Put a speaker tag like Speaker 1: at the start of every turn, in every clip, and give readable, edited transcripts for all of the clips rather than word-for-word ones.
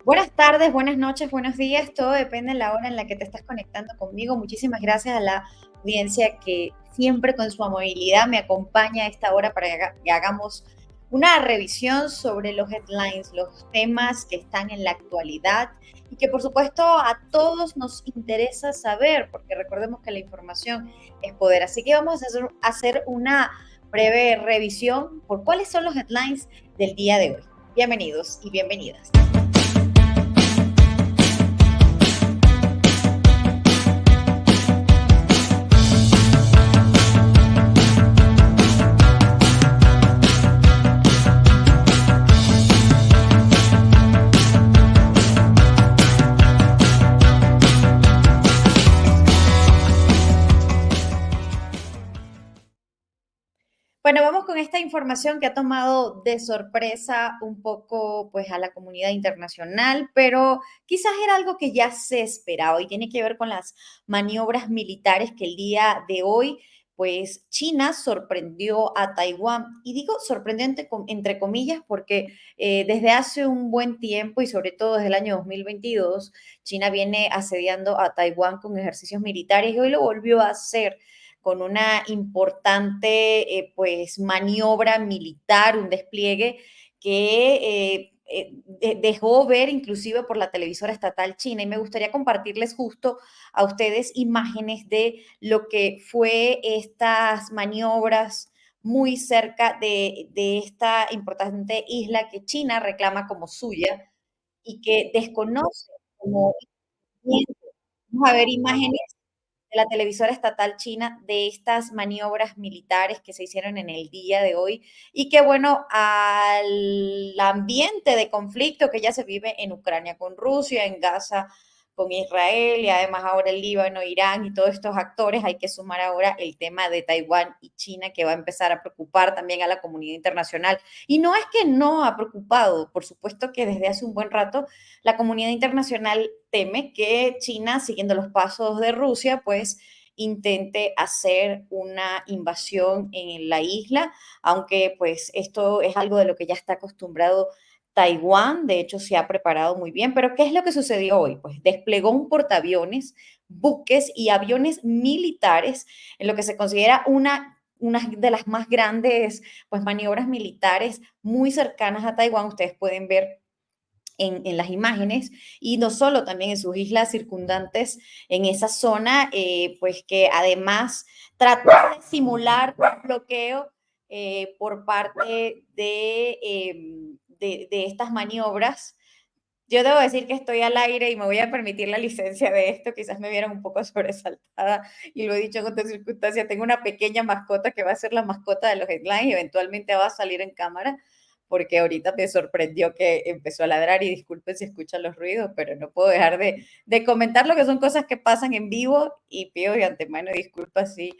Speaker 1: Buenas tardes, buenas noches, buenos días, todo depende de la hora en la que te estás conectando conmigo. Muchísimas gracias a la audiencia que siempre con su amabilidad me acompaña a esta hora para que hagamos una revisión sobre los headlines, los temas que están en la actualidad y que por supuesto a todos nos interesa saber, porque recordemos que la información es poder. Así que vamos a hacer una breve revisión por cuáles son los headlines del día de hoy. Bienvenidos y bienvenidas. Bueno, vamos con esta información que ha tomado de sorpresa un poco pues a la comunidad internacional, pero quizás era algo que ya se esperaba y tiene que ver con las maniobras militares que el día de hoy pues China sorprendió a Taiwán. Y digo sorprendente entre comillas porque desde hace un buen tiempo y sobre todo desde el año 2022, China viene asediando a Taiwán con ejercicios militares y hoy lo volvió a hacer con una importante pues maniobra militar, un despliegue que dejó ver inclusive por la televisora estatal china. Y me gustaría compartirles justo a ustedes imágenes de lo que fue estas maniobras muy cerca de esta importante isla que China reclama como suya y que desconoce como independiente. Vamos a ver imágenes de la televisora estatal china de estas maniobras militares que se hicieron en el día de hoy y que, bueno, al ambiente de conflicto que ya se vive en Ucrania con Rusia, en Gaza con Israel y además ahora el Líbano, Irán y todos estos actores, hay que sumar ahora el tema de Taiwán y China que va a empezar a preocupar también a la comunidad internacional. Y no es que no ha preocupado, por supuesto que desde hace un buen rato la comunidad internacional teme que China, siguiendo los pasos de Rusia, pues intente hacer una invasión en la isla, aunque pues esto es algo de lo que ya está acostumbrado Taiwán, de hecho se ha preparado muy bien, pero ¿qué es lo que sucedió hoy? Pues desplegó un portaaviones, buques y aviones militares en lo que se considera una de las más grandes pues maniobras militares muy cercanas a Taiwán. Ustedes pueden ver en las imágenes y no solo también en sus islas circundantes en esa zona, pues que además trató de simular un bloqueo por parte de estas maniobras. Yo debo decir que estoy al aire y me voy a permitir la licencia de esto. Quizás me vieron un poco sobresaltada y lo he dicho en otras circunstancias. Tengo una pequeña mascota que va a ser la mascota de los headlines y eventualmente va a salir en cámara porque ahorita me sorprendió que empezó a ladrar y disculpen si escuchan los ruidos, pero no puedo dejar de comentar lo que son cosas que pasan en vivo y pido de antemano disculpas si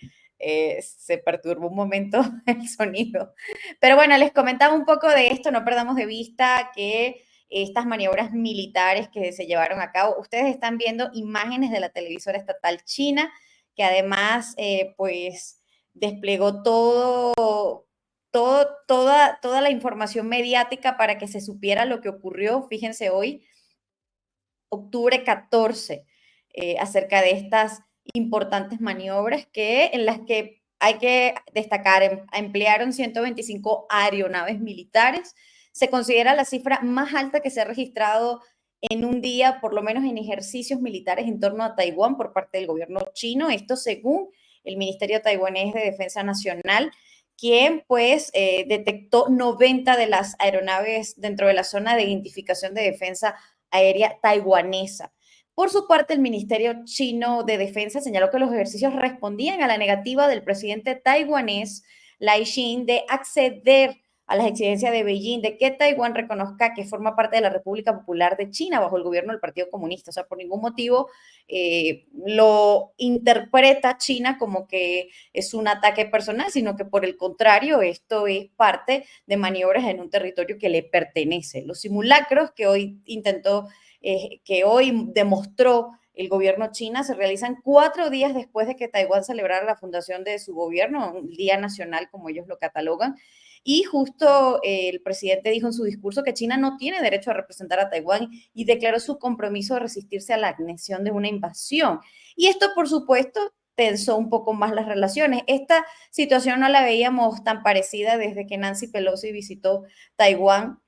Speaker 1: se perturbó un momento el sonido. Pero bueno, les comentaba un poco de esto, no perdamos de vista que estas maniobras militares que se llevaron a cabo. Ustedes están viendo imágenes de la televisora estatal china, que además, pues, desplegó toda la información mediática para que se supiera lo que ocurrió. Fíjense hoy, octubre 14, acerca de estas importantes maniobras en las que hay que destacar, emplearon 125 aeronaves militares. Se considera la cifra más alta que se ha registrado en un día, por lo menos en ejercicios militares en torno a Taiwán por parte del gobierno chino. Esto según el Ministerio Taiwanés de Defensa Nacional, quien pues detectó 90 de las aeronaves dentro de la zona de identificación de defensa aérea taiwanesa. Por su parte, el Ministerio Chino de Defensa señaló que los ejercicios respondían a la negativa del presidente taiwanés Lai Ching de acceder a las exigencias de Beijing de que Taiwán reconozca que forma parte de la República Popular de China bajo el gobierno del Partido Comunista. O sea, por ningún motivo lo interpreta China como que es un ataque personal, sino que por el contrario, esto es parte de maniobras en un territorio que le pertenece. Los simulacros que hoy demostró el gobierno china se realizan 4 días después de que Taiwán celebrara la fundación de su gobierno, un día nacional como ellos lo catalogan. Y justo el presidente dijo en su discurso que China no tiene derecho a representar a Taiwán y declaró su compromiso de resistirse a la anexión de una invasión. Y esto, por supuesto, tensó un poco más las relaciones. Esta situación no la veíamos tan parecida desde que Nancy Pelosi visitó Taiwán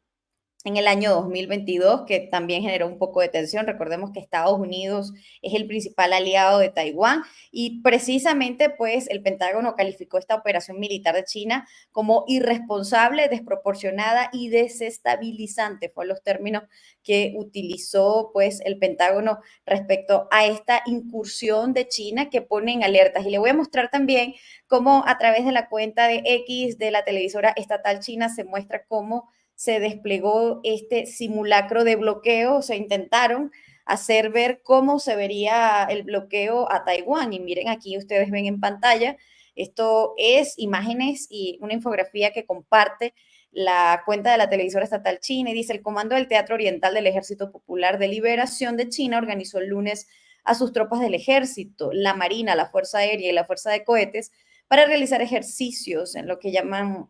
Speaker 1: en el año 2022, que también generó un poco de tensión. Recordemos que Estados Unidos es el principal aliado de Taiwán y precisamente pues el Pentágono calificó esta operación militar de China como irresponsable, desproporcionada y desestabilizante. Fueron los términos que utilizó pues el Pentágono respecto a esta incursión de China que pone en alertas. Y le voy a mostrar también cómo a través de la cuenta de X de la televisora estatal china se muestra cómo se desplegó este simulacro de bloqueo, se intentaron hacer ver cómo se vería el bloqueo a Taiwán. Y miren, aquí ustedes ven en pantalla, esto es imágenes y una infografía que comparte la cuenta de la televisora estatal china y dice, el Comando del Teatro Oriental del Ejército Popular de Liberación de China organizó el lunes a sus tropas del ejército, la Marina, la Fuerza Aérea y la Fuerza de Cohetes para realizar ejercicios en lo que llaman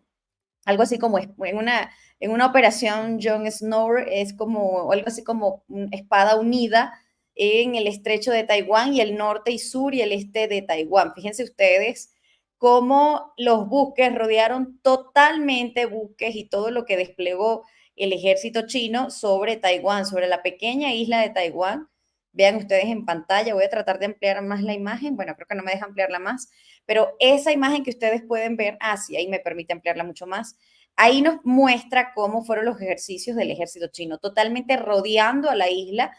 Speaker 1: algo así como en una operación Jon Snow, es como algo así como una espada unida en el estrecho de Taiwán y el norte y sur y el este de Taiwán. Fíjense ustedes cómo los buques rodearon totalmente buques y todo lo que desplegó el ejército chino sobre Taiwán, sobre la pequeña isla de Taiwán. Vean ustedes en pantalla, voy a tratar de ampliar más la imagen, bueno, creo que no me deja ampliarla más, pero esa imagen que ustedes pueden ver, sí, ahí me permite ampliarla mucho más, ahí nos muestra cómo fueron los ejercicios del ejército chino, totalmente rodeando a la isla,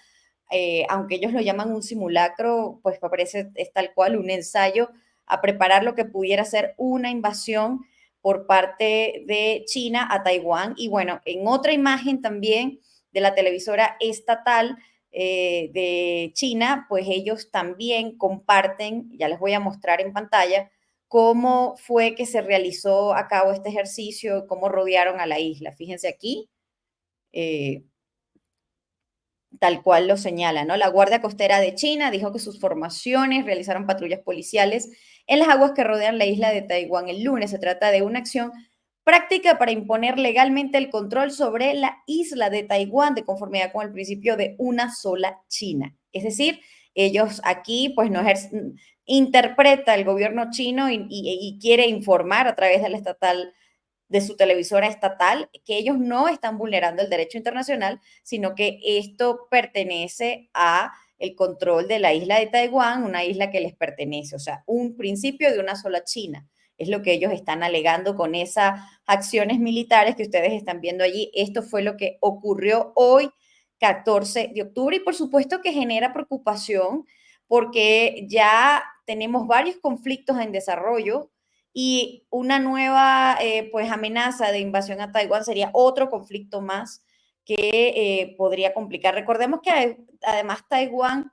Speaker 1: aunque ellos lo llaman un simulacro, pues parece es tal cual un ensayo a preparar lo que pudiera ser una invasión por parte de China a Taiwán. Y bueno, en otra imagen también de la televisora estatal de China, pues ellos también comparten, ya les voy a mostrar en pantalla, cómo fue que se realizó a cabo este ejercicio, cómo rodearon a la isla. Fíjense aquí, eh, tal cual lo señala, ¿no? La Guardia Costera de China dijo que sus formaciones realizaron patrullas policiales en las aguas que rodean la isla de Taiwán el lunes. Se trata de una acción práctica para imponer legalmente el control sobre la isla de Taiwán de conformidad con el principio de una sola China. Es decir, ellos aquí pues no interpreta el gobierno chino y quiere informar a través de la estatal de su televisora estatal, que ellos no están vulnerando el derecho internacional, sino que esto pertenece a el control de la isla de Taiwán, una isla que les pertenece, o sea, un principio de una sola China. Es lo que ellos están alegando con esas acciones militares que ustedes están viendo allí. Esto fue lo que ocurrió hoy, 14 de octubre, y por supuesto que genera preocupación porque ya tenemos varios conflictos en desarrollo y una nueva pues amenaza de invasión a Taiwán sería otro conflicto más que podría complicar. Recordemos que además Taiwán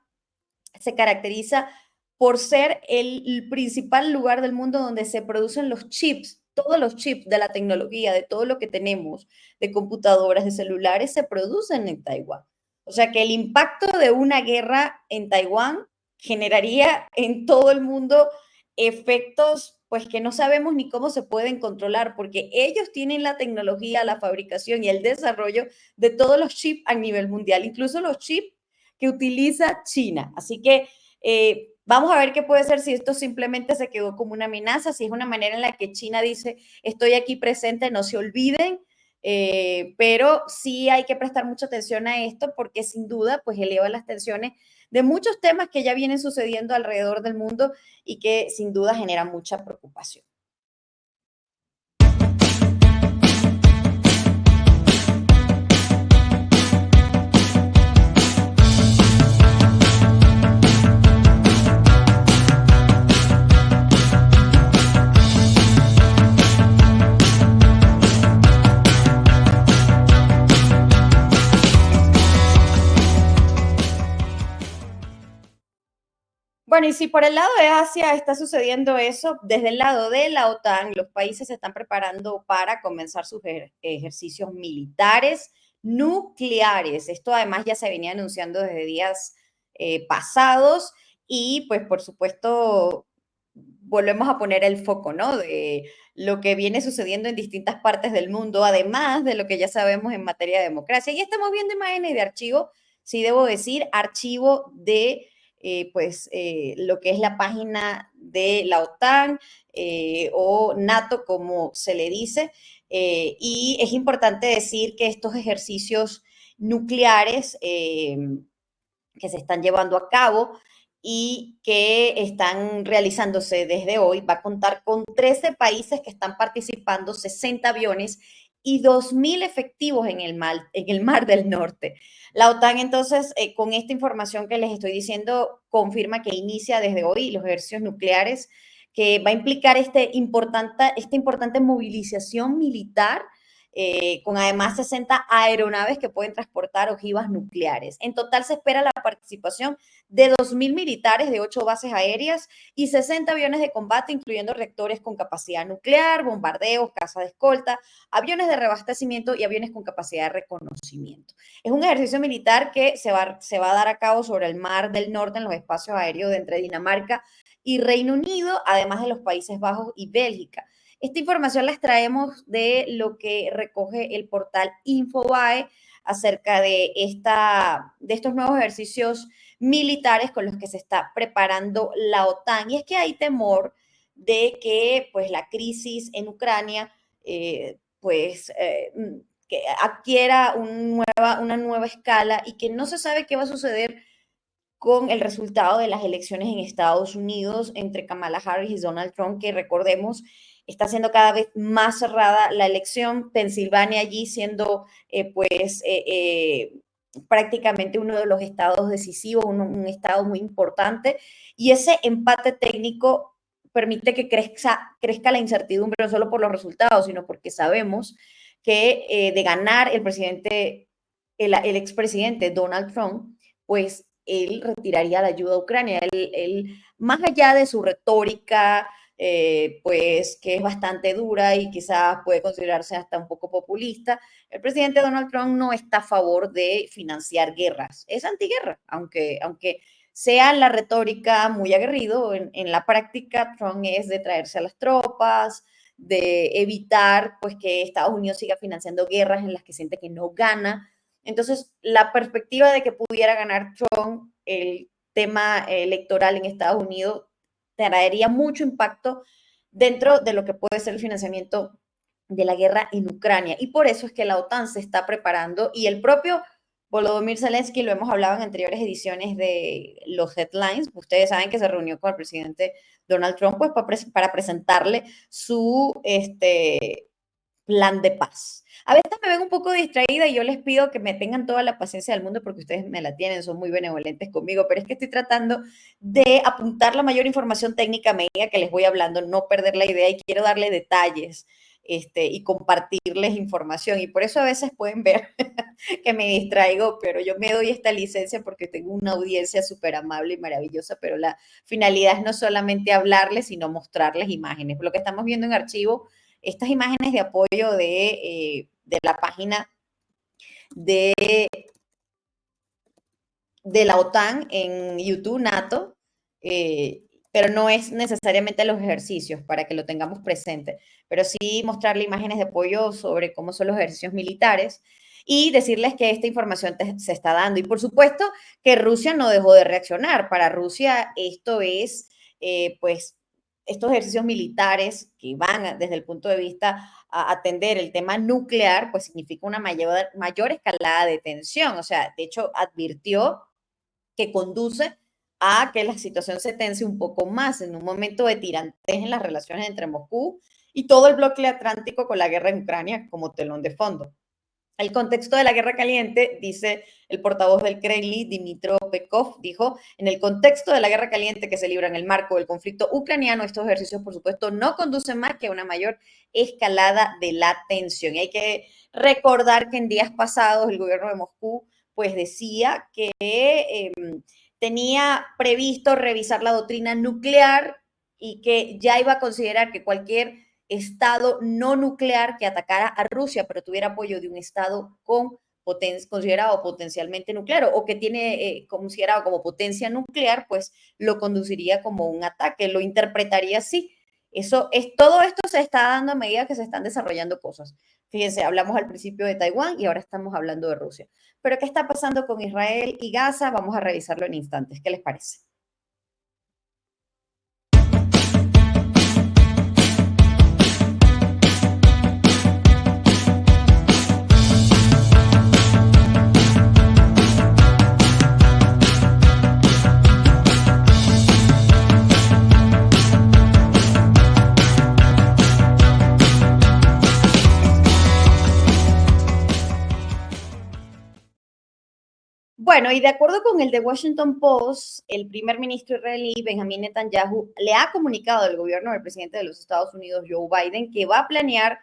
Speaker 1: se caracteriza por ser el principal lugar del mundo donde se producen los chips, todos los chips de la tecnología, de todo lo que tenemos, de computadoras, de celulares, se producen en Taiwán. O sea que el impacto de una guerra en Taiwán generaría en todo el mundo efectos pues que no sabemos ni cómo se pueden controlar, porque ellos tienen la tecnología, la fabricación y el desarrollo de todos los chips a nivel mundial, incluso los chips que utiliza China. Así que vamos a ver qué puede ser si esto simplemente se quedó como una amenaza, si es una manera en la que China dice, estoy aquí presente, no se olviden, pero sí hay que prestar mucha atención a esto porque sin duda pues eleva las tensiones de muchos temas que ya vienen sucediendo alrededor del mundo y que sin duda generan mucha preocupación. Bueno, y si por el lado de Asia está sucediendo eso, desde el lado de la OTAN, los países se están preparando para comenzar sus ejercicios militares nucleares. Esto además ya se venía anunciando desde días pasados y pues por supuesto volvemos a poner el foco, ¿no? De lo que viene sucediendo en distintas partes del mundo, además de lo que ya sabemos en materia de democracia. Y estamos viendo imágenes de archivo, sí debo decir, archivo de lo que es la página de la OTAN o NATO, como se le dice. Y es importante decir que estos ejercicios nucleares que se están llevando a cabo y que están realizándose desde hoy, va a contar con 13 países que están participando, 60 aviones y 2.000 efectivos en el mar del Norte. La OTAN entonces, con esta información que les estoy diciendo, confirma que inicia desde hoy los ejercicios nucleares, que va a implicar esta importante movilización militar con además 60 aeronaves que pueden transportar ojivas nucleares. En total se espera la participación de 2.000 militares de 8 bases aéreas y 60 aviones de combate, incluyendo reactores con capacidad nuclear, bombardeos, caza de escolta, aviones de reabastecimiento y aviones con capacidad de reconocimiento. Es un ejercicio militar que se va a dar a cabo sobre el Mar del Norte en los espacios aéreos de entre Dinamarca y Reino Unido, además de los Países Bajos y Bélgica. Esta información la extraemos de lo que recoge el portal Infobae acerca de estos nuevos ejercicios militares con los que se está preparando la OTAN. Y es que hay temor de que pues la crisis en Ucrania que adquiera una nueva escala y que no se sabe qué va a suceder con el resultado de las elecciones en Estados Unidos entre Kamala Harris y Donald Trump, que recordemos está siendo cada vez más cerrada la elección, Pensilvania allí siendo prácticamente uno de los estados decisivos, un estado muy importante, y ese empate técnico permite que crezca la incertidumbre no solo por los resultados, sino porque sabemos que de ganar el expresidente Donald Trump, pues él retiraría la ayuda a Ucrania. Más allá de su retórica, pues que es bastante dura y quizás puede considerarse hasta un poco populista, el presidente Donald Trump no está a favor de financiar guerras. Es antiguerra, aunque sea la retórica muy aguerrido, en la práctica Trump es de traerse a las tropas, de evitar pues que Estados Unidos siga financiando guerras en las que siente que no gana. Entonces, la perspectiva de que pudiera ganar Trump el tema electoral en Estados Unidos traería mucho impacto dentro de lo que puede ser el financiamiento de la guerra en Ucrania. Y por eso es que la OTAN se está preparando y el propio Volodymyr Zelensky, lo hemos hablado en anteriores ediciones de los headlines, ustedes saben que se reunió con el presidente Donald Trump pues, para presentarle su plan de paz. A veces me ven un poco distraída y yo les pido que me tengan toda la paciencia del mundo porque ustedes me la tienen, son muy benevolentes conmigo, pero es que estoy tratando de apuntar la mayor información técnica a medida que les voy hablando, no perder la idea y quiero darle detalles y compartirles información. Y por eso a veces pueden ver que me distraigo, pero yo me doy esta licencia porque tengo una audiencia súper amable y maravillosa, pero la finalidad es no solamente hablarles, sino mostrarles imágenes. Lo que estamos viendo en archivo, estas imágenes de apoyo de la página de, de la OTAN en YouTube, NATO, pero no es necesariamente los ejercicios para que lo tengamos presente, pero sí mostrarle imágenes de apoyo sobre cómo son los ejercicios militares y decirles que esta información se está dando. Y por supuesto que Rusia no dejó de reaccionar. Para Rusia esto es, pues, estos ejercicios militares que van desde el punto de vista a atender el tema nuclear, pues significa una mayor escalada de tensión. O sea, de hecho, advirtió que conduce a que la situación se tense un poco más en un momento de tirantez en las relaciones entre Moscú y todo el bloque atlántico con la guerra en Ucrania como telón de fondo. El contexto de la guerra caliente, dice el portavoz del Kremlin, Dmitry Peskov, dijo, en el contexto de la guerra caliente que se libra en el marco del conflicto ucraniano, estos ejercicios, por supuesto, no conducen más que a una mayor escalada de la tensión. Y hay que recordar que en días pasados el gobierno de Moscú pues decía que tenía previsto revisar la doctrina nuclear y que ya iba a considerar que cualquier estado no nuclear que atacara a Rusia, pero tuviera apoyo de un estado considerado potencialmente nuclear o que tiene considerado como potencia nuclear, pues lo conduciría como un ataque, lo interpretaría así. Todo esto se está dando a medida que se están desarrollando cosas. Fíjense, hablamos al principio de Taiwán y ahora estamos hablando de Rusia. Pero ¿qué está pasando con Israel y Gaza? Vamos a revisarlo en instantes. ¿Qué les parece? Bueno, y de acuerdo con el The Washington Post, el primer ministro israelí, Benjamin Netanyahu, le ha comunicado al gobierno del presidente de los Estados Unidos, Joe Biden, que va a planear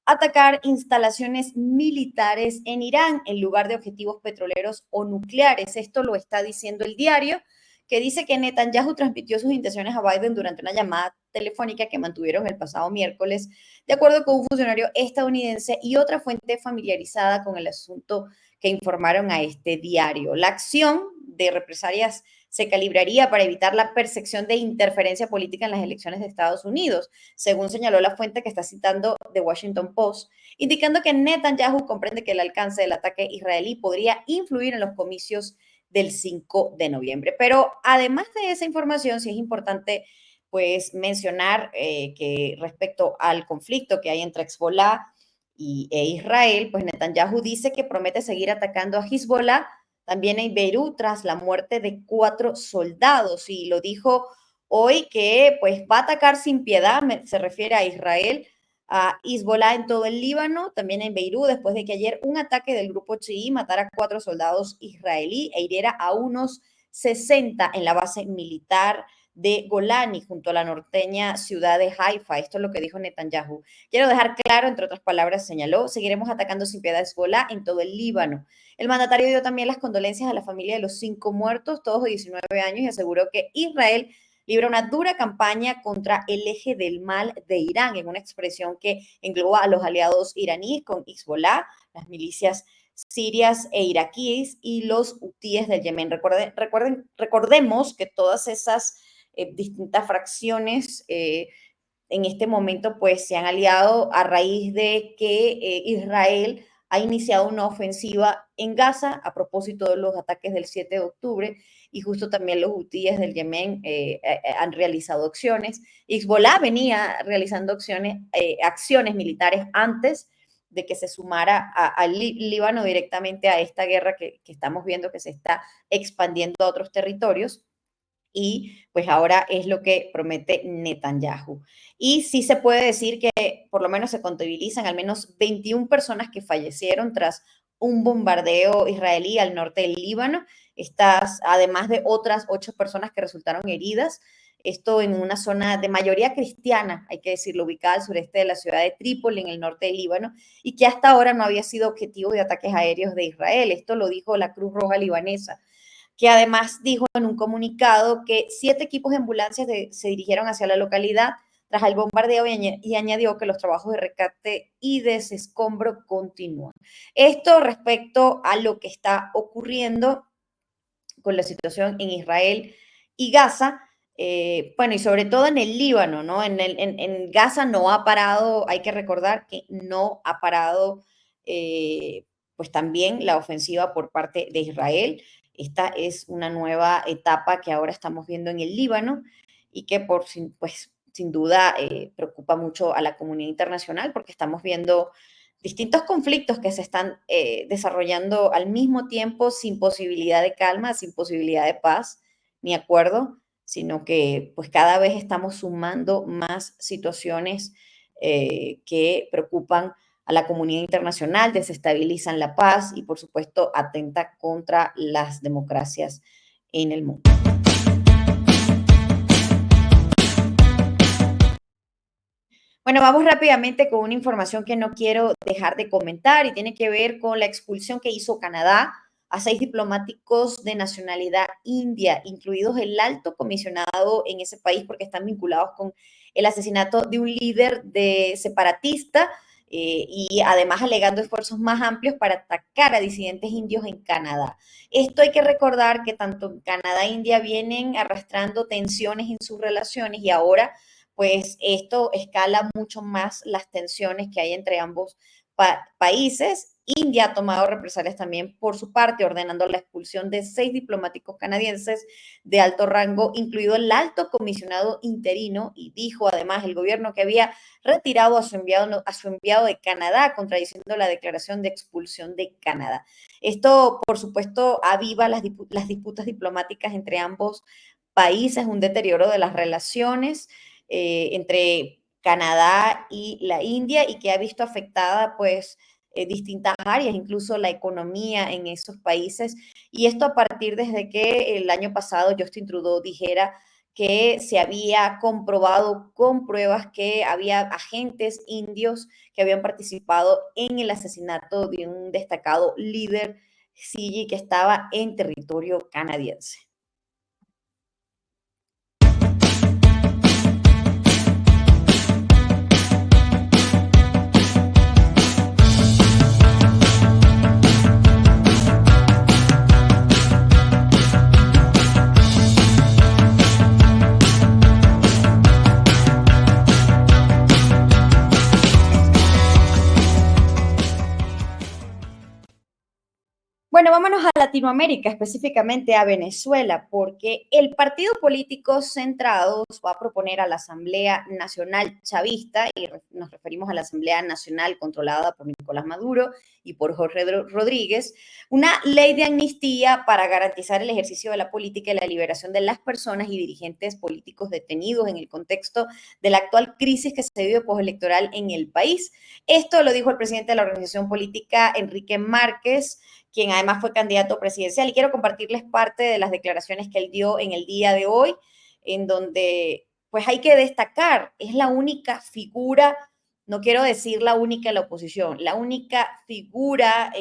Speaker 1: atacar instalaciones militares en Irán en lugar de objetivos petroleros o nucleares. Esto lo está diciendo el diario, que dice que Netanyahu transmitió sus intenciones a Biden durante una llamada telefónica que mantuvieron el pasado miércoles, de acuerdo con un funcionario estadounidense y otra fuente familiarizada con el asunto que informaron a este diario. La acción de represalias se calibraría para evitar la percepción de interferencia política en las elecciones de Estados Unidos, según señaló la fuente que está citando The Washington Post, indicando que Netanyahu comprende que el alcance del ataque israelí podría influir en los comicios del 5 de noviembre. Pero además de esa información, sí es importante pues mencionar que respecto al conflicto que hay entre Hezbollah e Israel, pues Netanyahu dice que promete seguir atacando a Hezbollah también en Beirut tras la muerte de 4 soldados, y lo dijo hoy que pues va a atacar sin piedad, se refiere a Israel, a Hezbollah en todo el Líbano, también en Beirut, después de que ayer un ataque del grupo chií matara a 4 soldados israelí e hiriera a unos 60 en la base militar de Golani, junto a la norteña ciudad de Haifa. Esto es lo que dijo Netanyahu. Quiero dejar claro, entre otras palabras, señaló, seguiremos atacando sin piedad a Hezbollah en todo el Líbano. El mandatario dio también las condolencias a la familia de los 5 muertos, todos de 19 años, y aseguró que Israel libra una dura campaña contra el eje del mal de Irán, en una expresión que engloba a los aliados iraníes con Hezbollah, las milicias sirias e iraquíes y los hutíes del Yemen. Recordemos que todas esas distintas fracciones en este momento pues se han aliado a raíz de que Israel ha iniciado una ofensiva en Gaza a propósito de los ataques del 7 de octubre, y justo también los hutíes del Yemen han realizado acciones. Hezbollah venía realizando acciones militares antes de que se sumara al Líbano directamente a esta guerra que estamos viendo que se está expandiendo a otros territorios. Y pues ahora es lo que promete Netanyahu. Y sí se puede decir que por lo menos se contabilizan al menos 21 personas que fallecieron tras un bombardeo israelí al norte del Líbano, estas, además de otras 8 personas que resultaron heridas. Esto en una zona de mayoría cristiana, hay que decirlo, ubicada al sureste de la ciudad de Trípoli, en el norte del Líbano, y que hasta ahora no había sido objetivo de ataques aéreos de Israel. Esto lo dijo la Cruz Roja libanesa, que además dijo en un comunicado que 7 equipos de ambulancias se dirigieron hacia la localidad tras el bombardeo, y añadió que los trabajos de rescate y desescombro continúan. Esto respecto a lo que está ocurriendo con la situación en Israel y Gaza. Bueno, y sobre todo en el Líbano, ¿no? En Gaza no ha parado, hay que recordar que no ha parado, pues también la ofensiva por parte de Israel. Esta es una nueva etapa que ahora estamos viendo en el Líbano y que pues, sin duda preocupa mucho a la comunidad internacional, porque estamos viendo distintos conflictos que se están desarrollando al mismo tiempo, sin posibilidad de calma, sin posibilidad de paz ni acuerdo, sino que pues cada vez estamos sumando más situaciones que preocupan a la comunidad internacional, desestabilizan la paz y por supuesto atenta contra las democracias en el mundo. Bueno, vamos rápidamente con una información que no quiero dejar de comentar y tiene que ver con la expulsión que hizo Canadá a 6 diplomáticos de nacionalidad india, incluidos el alto comisionado en ese país, porque están vinculados con el asesinato de un líder separatista, y además alegando esfuerzos más amplios para atacar a disidentes indios en Canadá. Esto hay que recordar que tanto Canadá e India vienen arrastrando tensiones en sus relaciones, y ahora pues esto escala mucho más las tensiones que hay entre ambos países. India ha tomado represalias también por su parte, ordenando la expulsión de 6 diplomáticos canadienses de alto rango, incluido el alto comisionado interino, y dijo además el gobierno que había retirado a su enviado de Canadá, contradiciendo la declaración de expulsión de Canadá. Esto, por supuesto, aviva las disputas diplomáticas entre ambos países, un deterioro de las relaciones entre Canadá y la India, y que ha visto afectada pues distintas áreas, incluso la economía en esos países. Y esto a partir desde que el año pasado Justin Trudeau dijera que se había comprobado con pruebas que había agentes indios que habían participado en el asesinato de un destacado líder Siji que estaba en territorio canadiense. Bueno, vámonos a Latinoamérica, específicamente a Venezuela, porque el partido político Centrados va a proponer a la Asamblea Nacional Chavista, y nos referimos a la Asamblea Nacional controlada por Nicolás Maduro y por Jorge Rodríguez, una ley de amnistía para garantizar el ejercicio de la política y la liberación de las personas y dirigentes políticos detenidos en el contexto de la actual crisis que se vive postelectoral en el país. Esto lo dijo el presidente de la organización política, Enrique Márquez, quien además fue candidato presidencial. Y quiero compartirles parte de las declaraciones que él dio en el día de hoy, en donde pues hay que destacar, es la única figura, no quiero decir la única en la oposición, la única figura,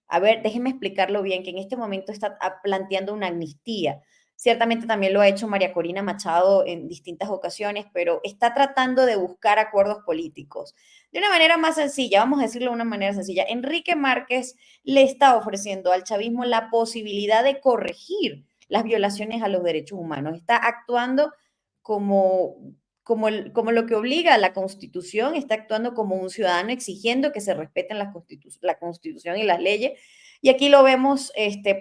Speaker 1: a ver, déjenme explicarlo bien, que en este momento está planteando una amnistía. Ciertamente también lo ha hecho María Corina Machado en distintas ocasiones, pero está tratando de buscar acuerdos políticos. De una manera más sencilla, vamos a decirlo de una manera sencilla, Enrique Márquez le está ofreciendo al chavismo la posibilidad de corregir las violaciones a los derechos humanos. Está actuando como, como lo que obliga a la Constitución, está actuando como un ciudadano exigiendo que se respeten la Constitución y las leyes. Y aquí lo vemos,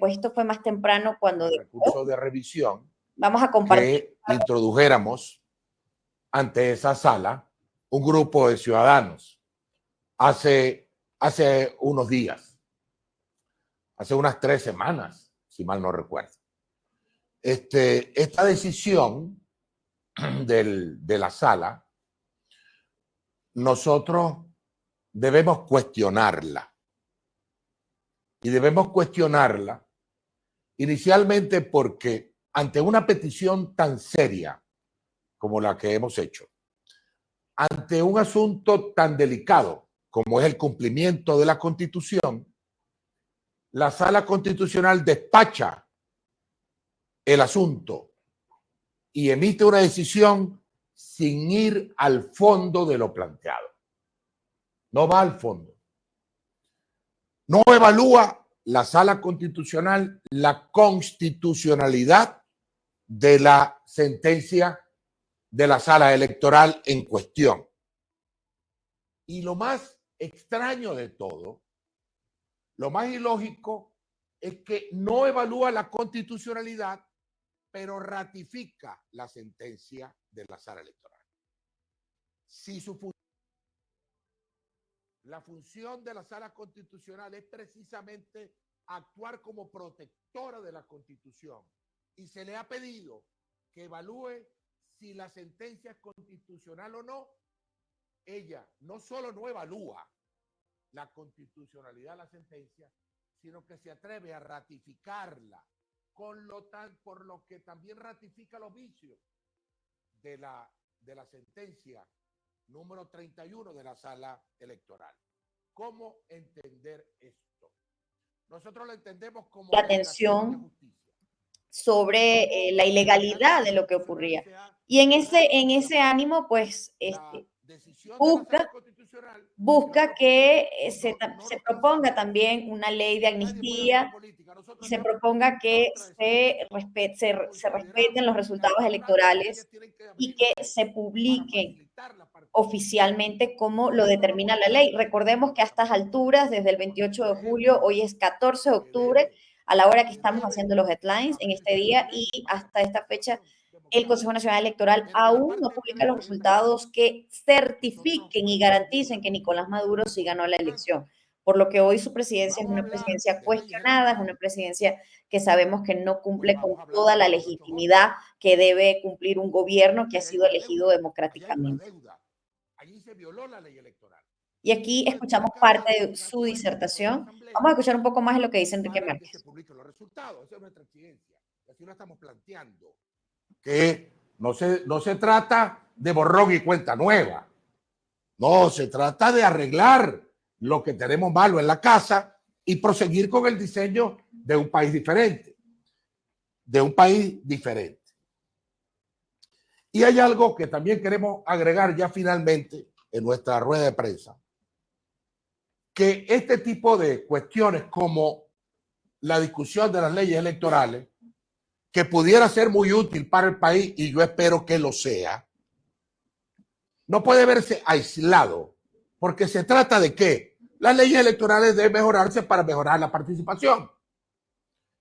Speaker 1: pues esto fue más temprano cuando...
Speaker 2: El recurso de revisión
Speaker 1: vamos a compartir
Speaker 2: que introdujéramos ante esa sala un grupo de ciudadanos hace unos días, hace unas 3 semanas, si mal no recuerdo. Esta decisión de la sala, nosotros debemos cuestionarla. Y debemos cuestionarla inicialmente porque ante una petición tan seria como la que hemos hecho, ante un asunto tan delicado como es el cumplimiento de la Constitución, la Sala Constitucional despacha el asunto y emite una decisión sin ir al fondo de lo planteado. No va al fondo. No evalúa la Sala Constitucional la constitucionalidad de la sentencia de la Sala Electoral en cuestión. Y lo más extraño de todo, lo más ilógico, es que no evalúa la constitucionalidad, pero ratifica la sentencia de la Sala Electoral. Si la función de la Sala Constitucional es precisamente actuar como protectora de la Constitución y se le ha pedido que evalúe si la sentencia es constitucional o no, ella no solo no evalúa la constitucionalidad de la sentencia, sino que se atreve a ratificarla, por lo que también ratifica los vicios de la sentencia número 31 de la Sala Electoral. ¿Cómo entender esto? Nosotros lo entendemos como
Speaker 1: la atención sobre la ilegalidad de lo que ocurría. Y en ese ánimo, pues, busca que se proponga también una ley de amnistía y se proponga que se respeten los resultados electorales y que se publiquen oficialmente como lo determina la ley. Recordemos que a estas alturas, desde el 28 de julio, hoy es 14 de octubre, a la hora que estamos haciendo los headlines en este día, y hasta esta fecha el Consejo Nacional Electoral aún no publica los resultados que certifiquen y garanticen que Nicolás Maduro sí ganó la elección. Por lo que hoy su presidencia es una presidencia cuestionada, es una presidencia que sabemos que no cumple con toda la legitimidad que debe cumplir un gobierno que ha sido elegido democráticamente.
Speaker 2: Allí se violó la ley electoral.
Speaker 1: Y aquí escuchamos parte de su disertación. Vamos a escuchar un poco más de lo que dice Enrique Márquez.
Speaker 2: Que se publiquen los resultados. Esa es nuestra exigencia. Así lo estamos planteando. Que no se trata de borrón y cuenta nueva. No, se trata de arreglar lo que tenemos malo en la casa y proseguir con el diseño de un país diferente. De un país diferente. Y hay algo que también queremos agregar ya finalmente en nuestra rueda de prensa, que este tipo de cuestiones como la discusión de las leyes electorales, que pudiera ser muy útil para el país, y yo espero que lo sea, no puede verse aislado, porque se trata de ¿qué? las leyes electorales deben mejorarse para mejorar la participación.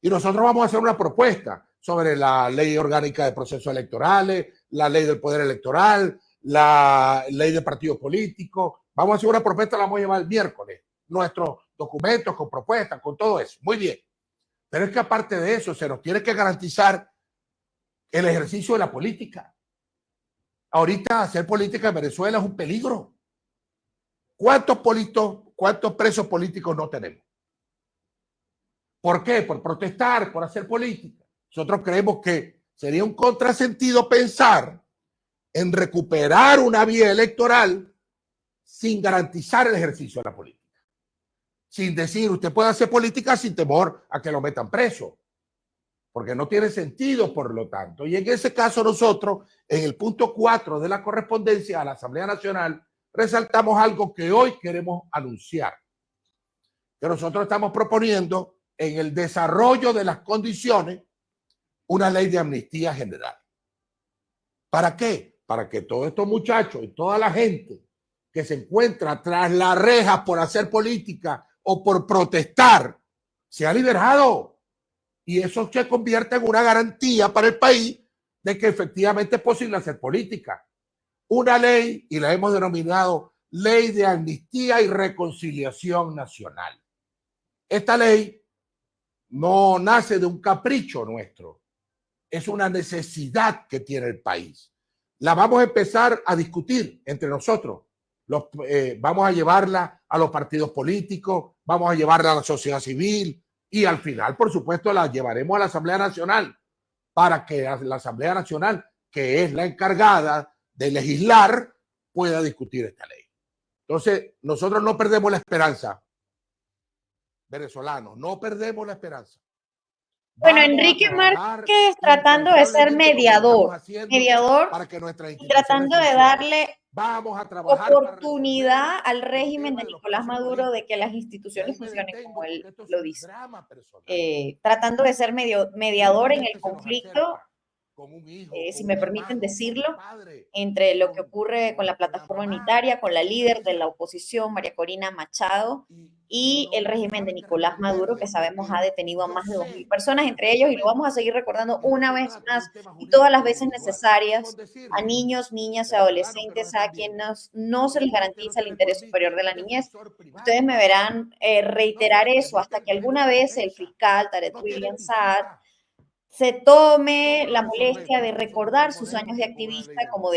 Speaker 2: Y nosotros vamos a hacer una propuesta sobre la ley orgánica de procesos electorales, la ley del poder electoral, la ley de partidos políticos. Vamos a hacer una propuesta, la vamos a llevar el miércoles. Nuestros documentos con propuestas, con todo eso. Muy bien. Pero es que aparte de eso, se nos tiene que garantizar el ejercicio de la política. Ahorita hacer política en Venezuela es un peligro. ¿Cuántos presos políticos no tenemos? ¿Por qué? Por protestar, por hacer política. Nosotros creemos que sería un contrasentido pensar en recuperar una vía electoral sin garantizar el ejercicio de la política. Sin decir, usted puede hacer política sin temor a que lo metan preso, porque no tiene sentido, por lo tanto. Y en ese caso nosotros, en el punto 4 de la correspondencia a la Asamblea Nacional, resaltamos algo que hoy queremos anunciar, que nosotros estamos proponiendo en el desarrollo de las condiciones una ley de amnistía general. ¿Para qué? Para que todos estos muchachos y toda la gente que se encuentra tras las rejas por hacer política o por protestar sea liberado. Y eso se convierte en una garantía para el país de que efectivamente es posible hacer política. Una ley, y la hemos denominado Ley de Amnistía y Reconciliación Nacional. Esta ley no nace de un capricho nuestro, es una necesidad que tiene el país. La vamos a empezar a discutir entre nosotros. Vamos a llevarla a los partidos políticos, vamos a llevarla a la sociedad civil y al final, por supuesto, la llevaremos a la Asamblea Nacional para que la Asamblea Nacional, que es la encargada de legislar, pueda discutir esta ley. Entonces, nosotros no perdemos la esperanza, venezolanos, no perdemos la esperanza.
Speaker 1: Bueno, Enrique Márquez tratando de ser mediador
Speaker 2: para que nuestras
Speaker 1: y tratando de darle oportunidad al régimen de Nicolás Maduro de que las instituciones funcionen como él lo dice. Tratando de ser mediador en el conflicto, si me permiten decirlo, entre lo que ocurre con la plataforma unitaria, con la líder de la oposición, María Corina Machado, y el régimen de Nicolás Maduro, que sabemos ha detenido a más de 2.000 personas, entre ellos, y lo vamos a seguir recordando una vez más y todas las veces necesarias, a niños, niñas y adolescentes a quienes no se les garantiza el interés superior de la niñez. Ustedes me verán reiterar eso hasta que alguna vez el fiscal Tarek William Saad se tome la molestia de recordar sus años de activista como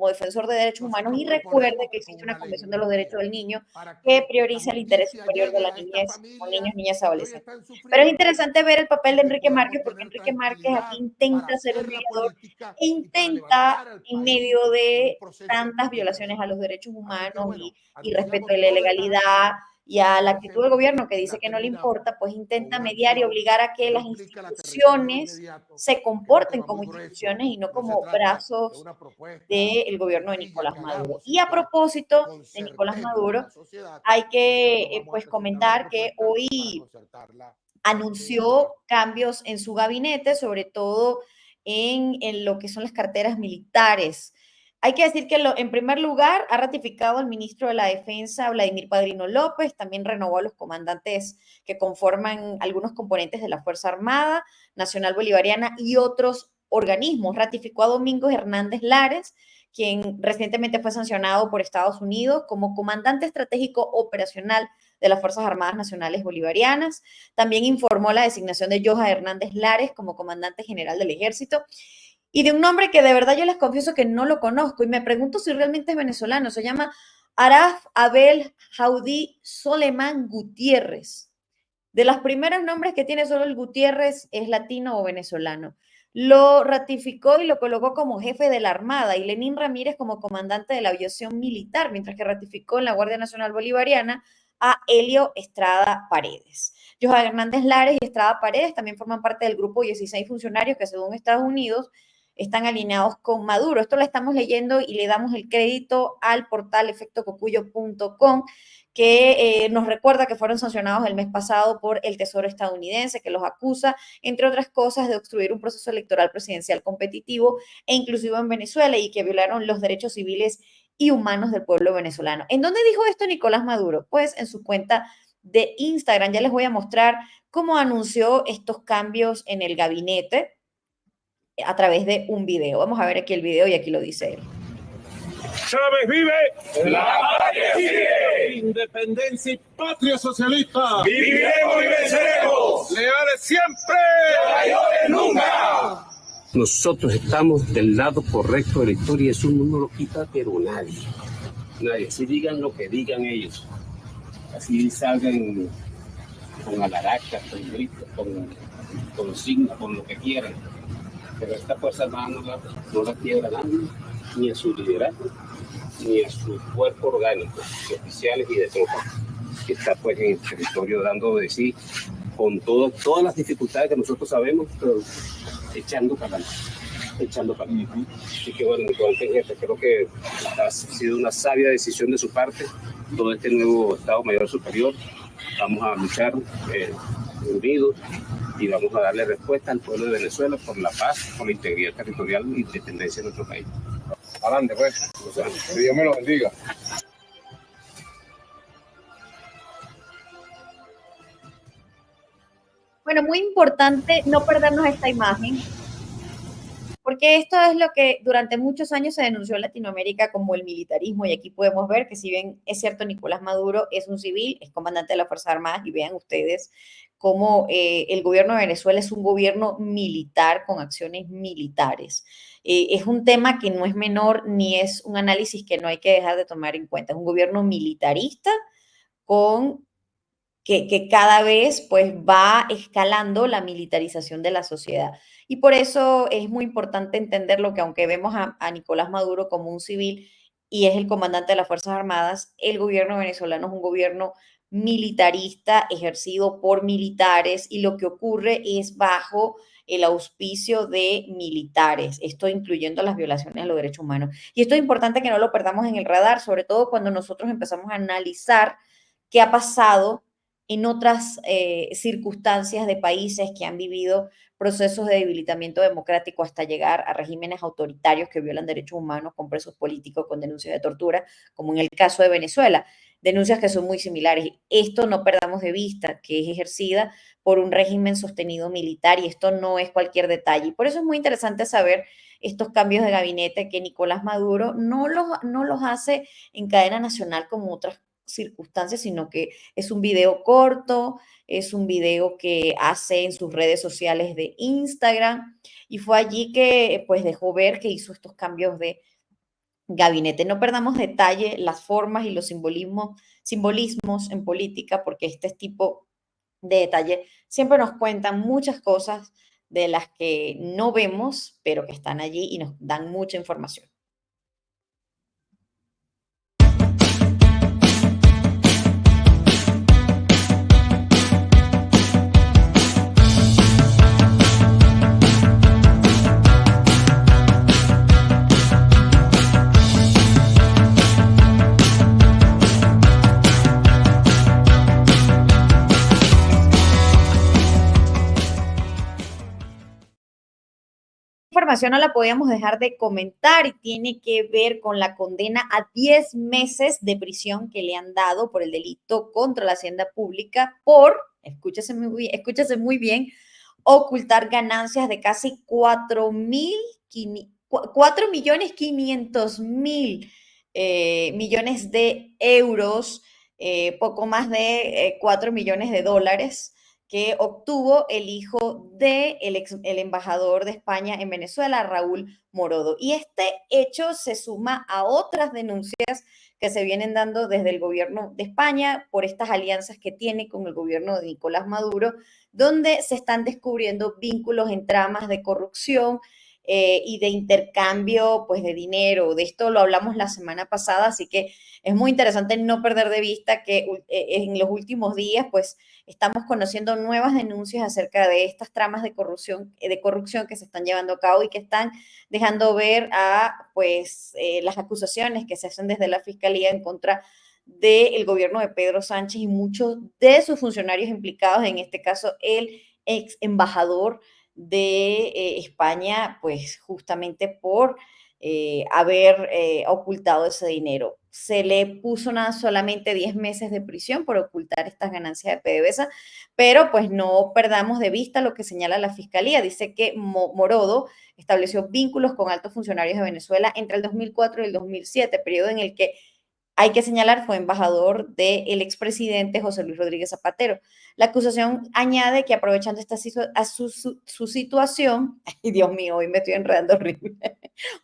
Speaker 1: defensor de derechos humanos y recuerde que existe una Convención de los Derechos del Niño que prioriza el interés superior de la niñez con niños, niñas y adolescentes. Pero es interesante ver el papel de Enrique Márquez, porque Enrique Márquez aquí intenta ser un mediador e intenta, en medio de tantas violaciones a los derechos humanos y respeto de la legalidad, y a la actitud del gobierno que dice que no le importa, pues intenta mediar y obligar a que las instituciones se comporten como instituciones y no como brazos del gobierno de Nicolás Maduro. Y a propósito de Nicolás Maduro, hay que pues comentar que hoy anunció cambios en su gabinete, sobre todo en lo que son las carteras militares. Hay que decir que en primer lugar ha ratificado el ministro de la Defensa, Vladimir Padrino López, también renovó a los comandantes que conforman algunos componentes de la Fuerza Armada Nacional Bolivariana y otros organismos. Ratificó a Domingo Hernández Lares, quien recientemente fue sancionado por Estados Unidos como comandante estratégico operacional de las Fuerzas Armadas Nacionales Bolivarianas. También informó la designación de Johan Hernández Lares como comandante general del Ejército y de un nombre que de verdad yo les confieso que no lo conozco y me pregunto si realmente es venezolano. Se llama Araf Abel Jaudí Solemán Gutiérrez. De los primeros nombres que tiene solo el Gutiérrez es latino o venezolano. Lo ratificó y lo colocó como jefe de la Armada y Lenín Ramírez como comandante de la aviación militar, mientras que ratificó en la Guardia Nacional Bolivariana a Helio Estrada Paredes. Johan Hernández Lares y Estrada Paredes también forman parte del grupo 16 funcionarios que según Estados Unidos están alineados con Maduro. Esto lo estamos leyendo y le damos el crédito al portal efectococuyo.com, que nos recuerda que fueron sancionados el mes pasado por el Tesoro estadounidense, que los acusa, entre otras cosas, de obstruir un proceso electoral presidencial competitivo e inclusivo en Venezuela y que violaron los derechos civiles y humanos del pueblo venezolano. ¿En dónde dijo esto Nicolás Maduro? Pues en su cuenta de Instagram. Ya les voy a mostrar cómo anunció estos cambios en el gabinete a través de un video. Vamos a ver aquí el video y aquí lo dice él.
Speaker 3: Chávez vive,
Speaker 4: la patria sigue.
Speaker 3: Independencia y patria socialista.
Speaker 4: Viviremos y venceremos.
Speaker 3: Leales siempre.
Speaker 4: Traidores nunca.
Speaker 5: Nosotros estamos del lado correcto de la historia, eso no nos lo quita, pero nadie. Nadie. Así digan lo que digan ellos. Así salgan con alaracas, con gritos, con signos, con lo que quieran. Pero esta Fuerza Armada no la quiebra nadie, ni a su liderazgo, ni a su cuerpo orgánico, de oficiales y de tropas, que está pues en el territorio dando de sí, con todas las dificultades que nosotros sabemos, pero echando para adelante. Así que bueno, mi comandante en jefe, creo que ha sido una sabia decisión de su parte, todo este nuevo Estado Mayor Superior. Vamos a luchar unidos y vamos a darle respuesta al pueblo de Venezuela por la paz, por la integridad territorial y independencia de nuestro país.
Speaker 3: Adelante, pues. Que Dios me lo bendiga.
Speaker 1: Bueno, muy importante no perdernos esta imagen, porque esto es lo que durante muchos años se denunció en Latinoamérica como el militarismo, y aquí podemos ver que si bien es cierto Nicolás Maduro es un civil, es comandante de las Fuerzas Armadas, y vean ustedes cómo el gobierno de Venezuela es un gobierno militar con acciones militares. Es un tema que no es menor ni es un análisis que no hay que dejar de tomar en cuenta. Es un gobierno militarista con que cada vez pues va escalando la militarización de la sociedad. Y por eso es muy importante entender lo que, aunque vemos a Nicolás Maduro como un civil y es el comandante de las Fuerzas Armadas, el gobierno venezolano es un gobierno militarista ejercido por militares, y lo que ocurre es bajo el auspicio de militares, esto incluyendo las violaciones a los derechos humanos. Y esto es importante que no lo perdamos en el radar, sobre todo cuando nosotros empezamos a analizar qué ha pasado en otras circunstancias de países que han vivido procesos de debilitamiento democrático hasta llegar a regímenes autoritarios que violan derechos humanos con presos políticos, con denuncias de tortura, como en el caso de Venezuela, denuncias que son muy similares. Esto no perdamos de vista, que es ejercida por un régimen sostenido militar, y esto no es cualquier detalle. Y por eso es muy interesante saber estos cambios de gabinete que Nicolás Maduro no los hace en cadena nacional como otras circunstancias, sino que es un video corto, es un video que hace en sus redes sociales de Instagram, y fue allí que pues dejó ver que hizo estos cambios de gabinete. No perdamos detalle las formas y los simbolismos en política, porque este tipo de detalle siempre nos cuentan muchas cosas de las que no vemos, pero que están allí y nos dan mucha información. Información no la podíamos dejar de comentar, y tiene que ver con la condena a 10 meses de prisión que le han dado por el delito contra la hacienda pública por, escúchese muy bien, ocultar ganancias de casi 4.500.000 millones de euros, poco más de 4 millones de dólares, que obtuvo el hijo del el embajador de España en Venezuela, Raúl Morodo. Y este hecho se suma a otras denuncias que se vienen dando desde el gobierno de España por estas alianzas que tiene con el gobierno de Nicolás Maduro, donde se están descubriendo vínculos en tramas de corrupción y de intercambio pues de dinero. De esto lo hablamos la semana pasada, así que es muy interesante no perder de vista que en los últimos días pues estamos conociendo nuevas denuncias acerca de estas tramas de corrupción que se están llevando a cabo y que están dejando ver a pues las acusaciones que se hacen desde la Fiscalía en contra del gobierno de Pedro Sánchez y muchos de sus funcionarios implicados, en este caso el ex embajador de España, pues justamente por haber ocultado ese dinero. Se le puso solamente 10 meses de prisión por ocultar estas ganancias de PDVSA, pero pues no perdamos de vista lo que señala la Fiscalía. Dice que Morodo estableció vínculos con altos funcionarios de Venezuela entre el 2004 y el 2007, periodo en el que hay que señalar, fue embajador del expresidente José Luis Rodríguez Zapatero. La acusación añade que aprovechando su situación, ay Dios mío, hoy me estoy enredando horrible,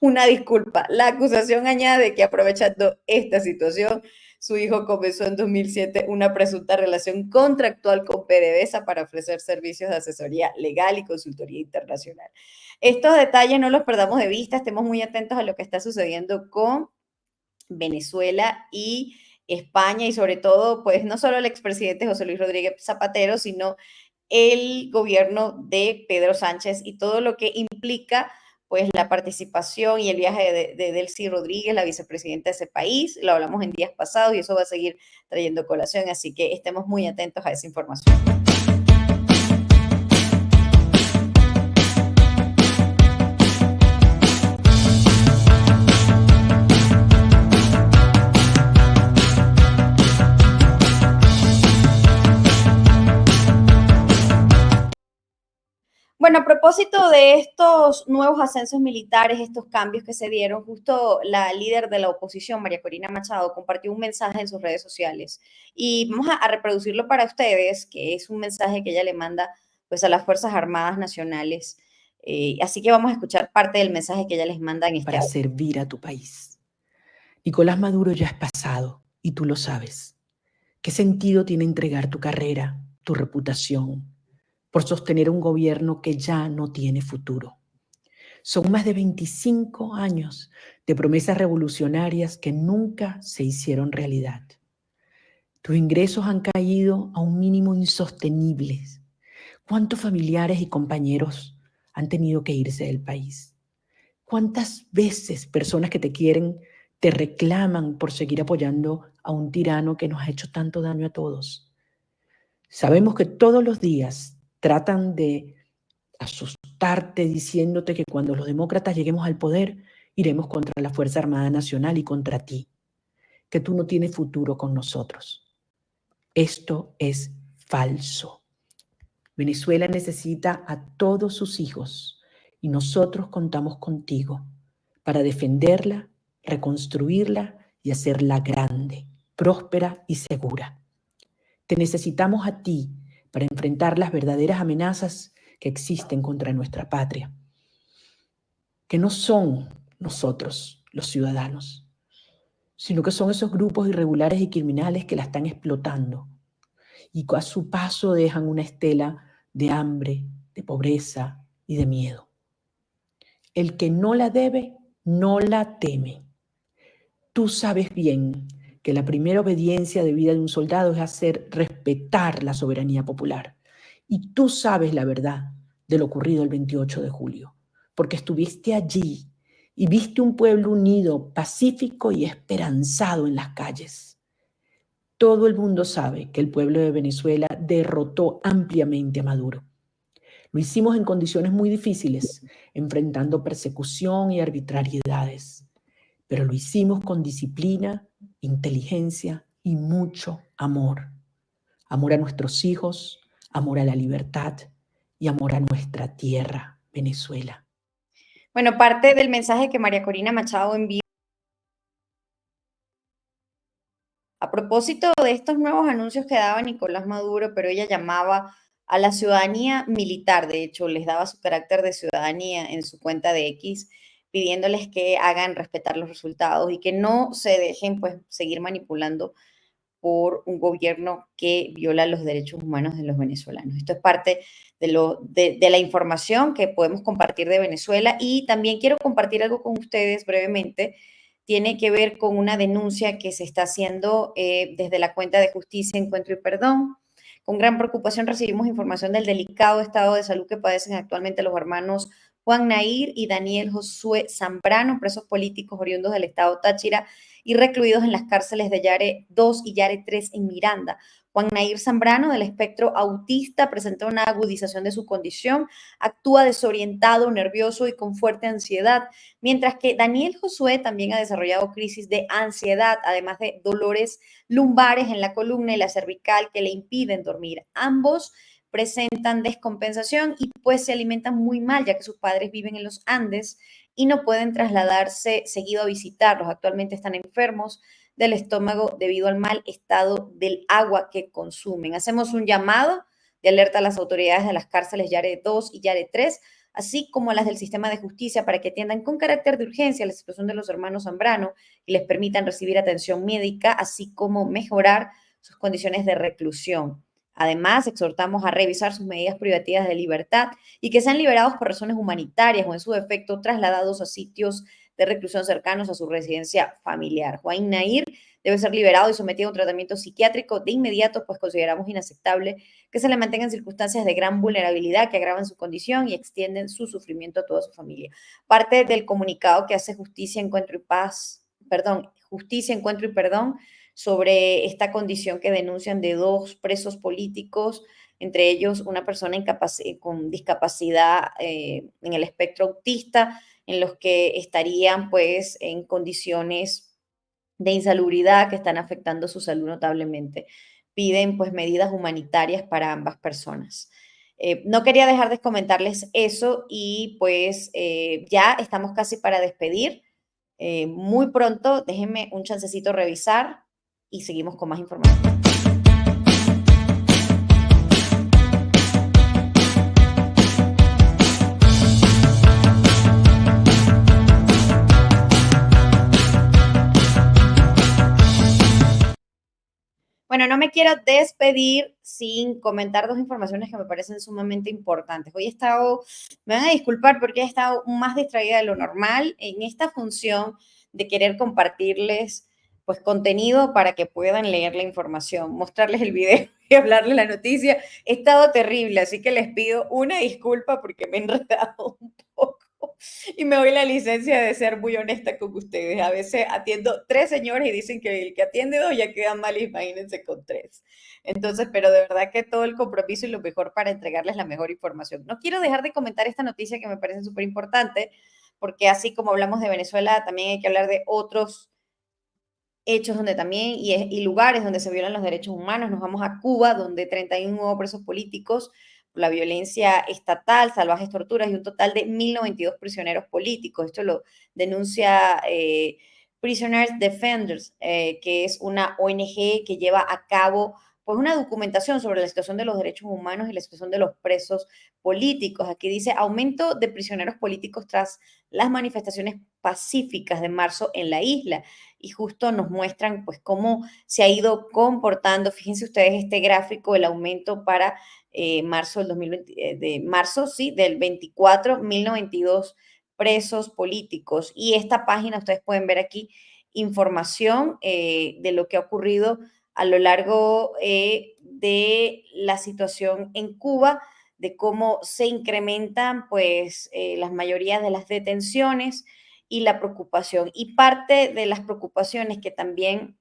Speaker 1: una disculpa, la acusación añade que aprovechando esta situación, su hijo comenzó en 2007 una presunta relación contractual con PDVSA para ofrecer servicios de asesoría legal y consultoría internacional. Estos detalles no los perdamos de vista, estemos muy atentos a lo que está sucediendo con Venezuela y España y sobre todo, pues no solo el expresidente José Luis Rodríguez Zapatero, sino el gobierno de Pedro Sánchez y todo lo que implica pues la participación y el viaje de Delcy Rodríguez, la vicepresidenta de ese país. Lo hablamos en días pasados y eso va a seguir trayendo colación, así que estemos muy atentos a esa información. Bueno, a propósito de estos nuevos ascensos militares, estos cambios que se dieron, justo la líder de la oposición, María Corina Machado, compartió un mensaje en sus redes sociales y vamos a reproducirlo para ustedes, que es un mensaje que ella le manda pues a las Fuerzas Armadas Nacionales. Así que vamos a escuchar parte del mensaje que ella les manda en este
Speaker 6: para servir a tu país. Nicolás Maduro ya es pasado y tú lo sabes. ¿Qué sentido tiene entregar tu carrera, tu reputación, por sostener un gobierno que ya no tiene futuro? Son más de 25 años de promesas revolucionarias que nunca se hicieron realidad. Tus ingresos han caído a un mínimo insostenible. ¿Cuántos familiares y compañeros han tenido que irse del país? ¿Cuántas veces personas que te quieren te reclaman por seguir apoyando a un tirano que nos ha hecho tanto daño a todos? Sabemos que todos los días tratan de asustarte diciéndote que cuando los demócratas lleguemos al poder, iremos contra la Fuerza Armada Nacional y contra ti, que tú no tienes futuro con nosotros. Esto es falso. Venezuela necesita a todos sus hijos y nosotros contamos contigo para defenderla, reconstruirla y hacerla grande, próspera y segura. Te necesitamos a ti para enfrentar las verdaderas amenazas que existen contra nuestra patria, que no son nosotros, los ciudadanos, sino que son esos grupos irregulares y criminales que la están explotando y a su paso dejan una estela de hambre, de pobreza y de miedo. El que no la debe, no la teme. Tú sabes bien que la primera obediencia debida de un soldado es hacer respetar la soberanía popular. Y tú sabes la verdad de lo ocurrido el 28 de julio, porque estuviste allí y viste un pueblo unido, pacífico y esperanzado en las calles. Todo el mundo sabe que el pueblo de Venezuela derrotó ampliamente a Maduro. Lo hicimos en condiciones muy difíciles, enfrentando persecución y arbitrariedades, pero lo hicimos con disciplina, inteligencia y mucho amor. Amor a nuestros hijos, amor a la libertad y amor a nuestra tierra, Venezuela.
Speaker 1: Bueno, parte del mensaje que María Corina Machado envió a propósito de estos nuevos anuncios que daba Nicolás Maduro, pero ella llamaba a la ciudadanía militar, de hecho, les daba su carácter de ciudadanía en su cuenta de X, pidiéndoles que hagan respetar los resultados y que no se dejen pues seguir manipulando por un gobierno que viola los derechos humanos de los venezolanos. Esto es parte de la información que podemos compartir de Venezuela y también quiero compartir algo con ustedes brevemente. Tiene que ver con una denuncia que se está haciendo desde la cuenta de Justicia, Encuentro y Perdón. Con gran preocupación recibimos información del delicado estado de salud que padecen actualmente los hermanos Juan Nair y Daniel Josué Zambrano, presos políticos oriundos del estado Táchira y recluidos en las cárceles de Yare 2 y Yare 3 en Miranda, Juan Nair Zambrano, del espectro autista, presenta una agudización de su condición, actúa desorientado, nervioso y con fuerte ansiedad, mientras que Daniel Josué también ha desarrollado crisis de ansiedad, además de dolores lumbares en la columna y la cervical que le impiden dormir. Ambos presentan descompensación y pues se alimentan muy mal, ya que sus padres viven en los Andes y no pueden trasladarse seguido a visitarlos. Actualmente están enfermos del estómago debido al mal estado del agua que consumen. Hacemos un llamado de alerta a las autoridades de las cárceles Yare 2 y Yare 3, así como a las del sistema de justicia, para que atiendan con carácter de urgencia la situación de los hermanos Zambrano y les permitan recibir atención médica, así como mejorar sus condiciones de reclusión. Además, exhortamos a revisar sus medidas privativas de libertad y que sean liberados por razones humanitarias o, en su defecto, trasladados a sitios de reclusión cercanos a su residencia familiar. Juan Nair debe ser liberado y sometido a un tratamiento psiquiátrico de inmediato, pues consideramos inaceptable que se le mantengan circunstancias de gran vulnerabilidad que agravan su condición y extienden su sufrimiento a toda su familia. Parte del comunicado que hace Justicia, Encuentro y Perdón sobre esta condición que denuncian de 2 presos políticos, entre ellos una persona con discapacidad en el espectro autista, en los que estarían pues en condiciones de insalubridad que están afectando su salud notablemente. Piden pues medidas humanitarias para ambas personas. No quería dejar de comentarles eso y pues ya estamos casi para despedir. Muy pronto, déjenme un chancecito revisar y seguimos con más información. Bueno, no me quiero despedir sin comentar 2 informaciones que me parecen sumamente importantes. Hoy he estado, me van a disculpar porque he estado más distraída de lo normal en esta función de querer compartirles pues contenido para que puedan leer la información, mostrarles el video y hablarles la noticia. He estado terrible, así que les pido una disculpa porque me he enredado un poco y me doy la licencia de ser muy honesta con ustedes. A veces atiendo 3 señores y dicen que el que atiende 2 ya queda mal, imagínense con 3. Entonces, pero de verdad que todo el compromiso y lo mejor para entregarles la mejor información. No quiero dejar de comentar esta noticia que me parece súper importante, porque así como hablamos de Venezuela, también hay que hablar de otros hechos donde también y lugares donde se violan los derechos humanos. Nos vamos a Cuba, donde 31 nuevos presos políticos por la violencia estatal, salvajes torturas y un total de 1.092 prisioneros políticos. Esto lo denuncia Prisoners Defenders, que es una ONG que lleva a cabo pues una documentación sobre la situación de los derechos humanos y la situación de los presos políticos. Aquí dice aumento de prisioneros políticos tras las manifestaciones pacíficas de marzo en la isla. Y justo nos muestran pues cómo se ha ido comportando. Fíjense ustedes este gráfico, el aumento para marzo del 2020, del 24, 1.092 presos políticos. Y esta página, ustedes pueden ver aquí información de lo que ha ocurrido a lo largo de la situación en Cuba, de cómo se incrementan pues las mayorías de las detenciones y la preocupación. Y parte de las preocupaciones que también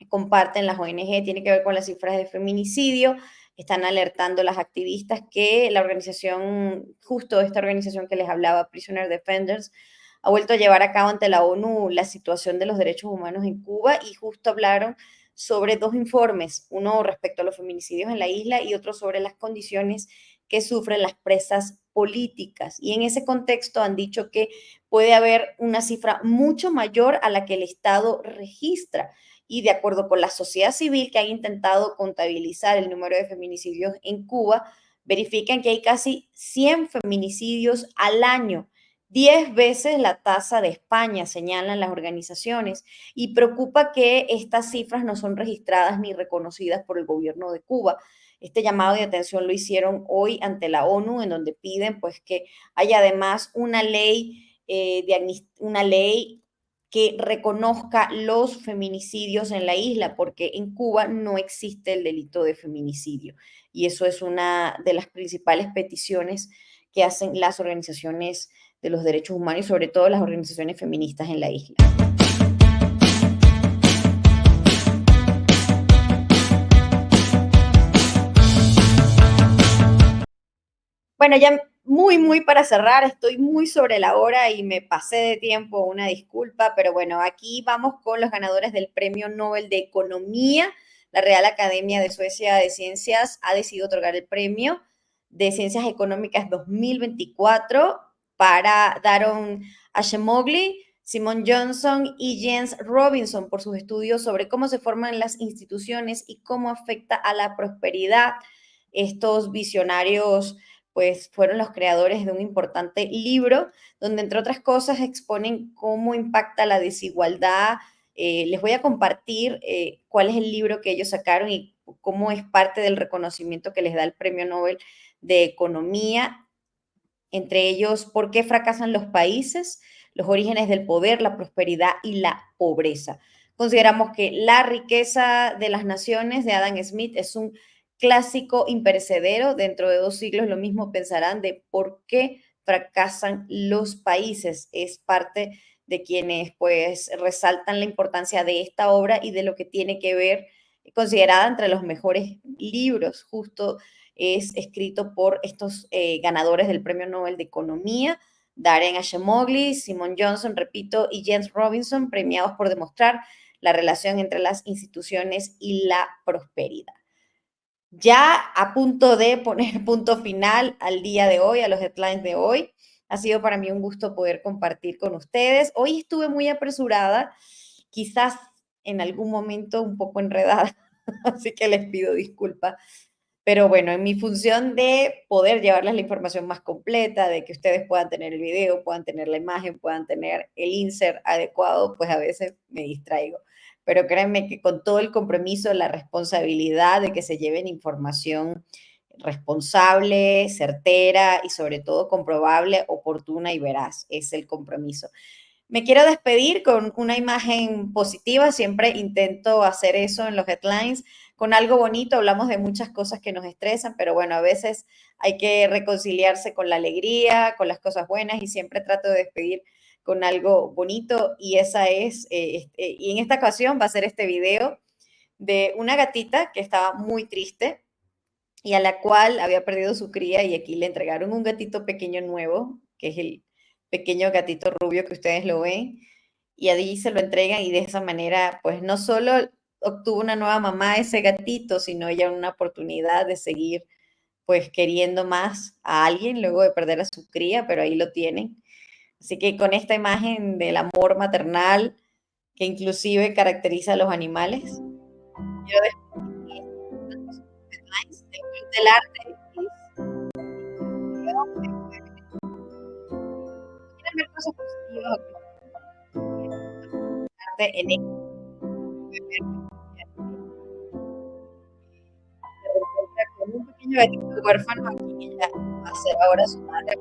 Speaker 1: comparten las ONG tiene que ver con las cifras de feminicidio. Están alertando las activistas que la organización, justo esta organización que les hablaba, Prisoner Defenders, ha vuelto a llevar a cabo ante la ONU la situación de los derechos humanos en Cuba y justo hablaron sobre 2 informes, uno respecto a los feminicidios en la isla y otro sobre las condiciones que sufren las presas políticas. Y en ese contexto han dicho que puede haber una cifra mucho mayor a la que el Estado registra. Y de acuerdo con la sociedad civil que ha intentado contabilizar el número de feminicidios en Cuba, verifican que hay casi 100 feminicidios al año, 10 veces la tasa de España, señalan las organizaciones, y preocupa que estas cifras no son registradas ni reconocidas por el gobierno de Cuba. Este llamado de atención lo hicieron hoy ante la ONU, en donde piden pues que haya además una ley que reconozca los feminicidios en la isla, porque en Cuba no existe el delito de feminicidio. Y eso es una de las principales peticiones que hacen las organizaciones de los derechos humanos y sobre todo las organizaciones feministas en la isla. Bueno, ya muy para cerrar, estoy muy sobre la hora y me pasé de tiempo, una disculpa, pero bueno, aquí vamos con los ganadores del Premio Nobel de Economía. La Real Academia de Suecia de Ciencias ha decidido otorgar el Premio de Ciencias Económicas 2024 para Daron Acemoglu, Simon Johnson y Jens Robinson por sus estudios sobre cómo se forman las instituciones y cómo afecta a la prosperidad. Estos visionarios pues fueron los creadores de un importante libro donde, entre otras cosas, exponen cómo impacta la desigualdad. Les voy a compartir cuál es el libro que ellos sacaron y cómo es parte del reconocimiento que les da el Premio Nobel de Economía. Entre ellos, ¿por qué fracasan los países? Los orígenes del poder, la prosperidad y la pobreza. Consideramos que La riqueza de las naciones de Adam Smith es un clásico imperecedero. Dentro de 2 siglos lo mismo pensarán de por qué fracasan los países. Es parte de quienes pues resaltan la importancia de esta obra y de lo que tiene que ver, considerada entre los mejores libros, justo es escrito por estos ganadores del Premio Nobel de Economía, Daron Acemoglu, Simon Johnson, repito, y Jens Robinson, premiados por demostrar la relación entre las instituciones y la prosperidad. Ya a punto de poner punto final al día de hoy, a los headlines de hoy. Ha sido para mí un gusto poder compartir con ustedes. Hoy estuve muy apresurada, quizás en algún momento un poco enredada, así que les pido disculpas. Pero bueno, en mi función de poder llevarles la información más completa, de que ustedes puedan tener el video, puedan tener la imagen, puedan tener el insert adecuado, pues a veces me distraigo. Pero créanme que con todo el compromiso, la responsabilidad de que se lleven información responsable, certera y sobre todo comprobable, oportuna y veraz, es el compromiso. Me quiero despedir con una imagen positiva, siempre intento hacer eso en los headlines, con algo bonito. Hablamos de muchas cosas que nos estresan, pero bueno, a veces hay que reconciliarse con la alegría, con las cosas buenas y siempre trato de despedir con algo bonito y esa es, y en esta ocasión va a ser este video de una gatita que estaba muy triste y a la cual había perdido su cría y aquí le entregaron un gatito pequeño nuevo, que es el pequeño gatito rubio que ustedes lo ven, y allí se lo entregan y de esa manera, pues no solo obtuvo una nueva mamá ese gatito, sino ella una oportunidad de seguir pues queriendo más a alguien luego de perder a su cría, pero ahí lo tienen. Así que con esta imagen del amor maternal que inclusive caracteriza a los animales, quiero despedir del Club del Arte. Quieren ver cosas positivas en con un pequeño gatito huérfano aquí, ella va a ser ahora su madre,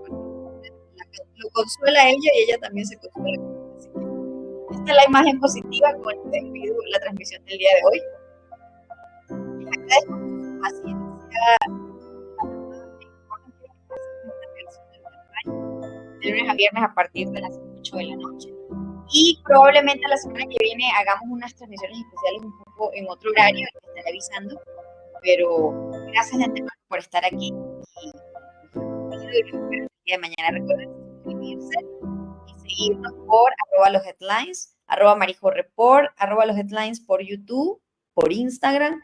Speaker 1: lo consuela a ella y ella también se consuela. Así que esta es la imagen positiva con la transmisión del día de hoy. Les agradezco su paciencia. De lunes a viernes a partir de las 8 de la noche. Y probablemente la semana que viene hagamos unas transmisiones especiales un poco en otro horario, que estaré avisando. Pero gracias de antemano por estar aquí. Y el día de mañana recuerden suscribirse y seguirnos por @losheadlines, @marijoreport, @losheadlines por YouTube, por Instagram,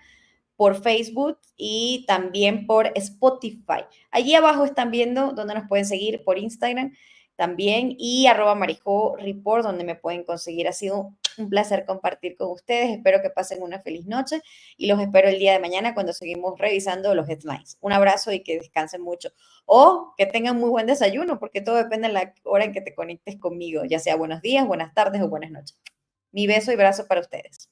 Speaker 1: por Facebook y también por Spotify. Allí abajo están viendo dónde nos pueden seguir por Instagram también y @marijoreport, donde me pueden conseguir. Ha sido un placer compartir con ustedes. Espero que pasen una feliz noche y los espero el día de mañana cuando seguimos revisando los headlines. Un abrazo y que descansen mucho. O que tengan muy buen desayuno, porque todo depende de la hora en que te conectes conmigo, ya sea buenos días, buenas tardes o buenas noches. Mi beso y abrazo para ustedes.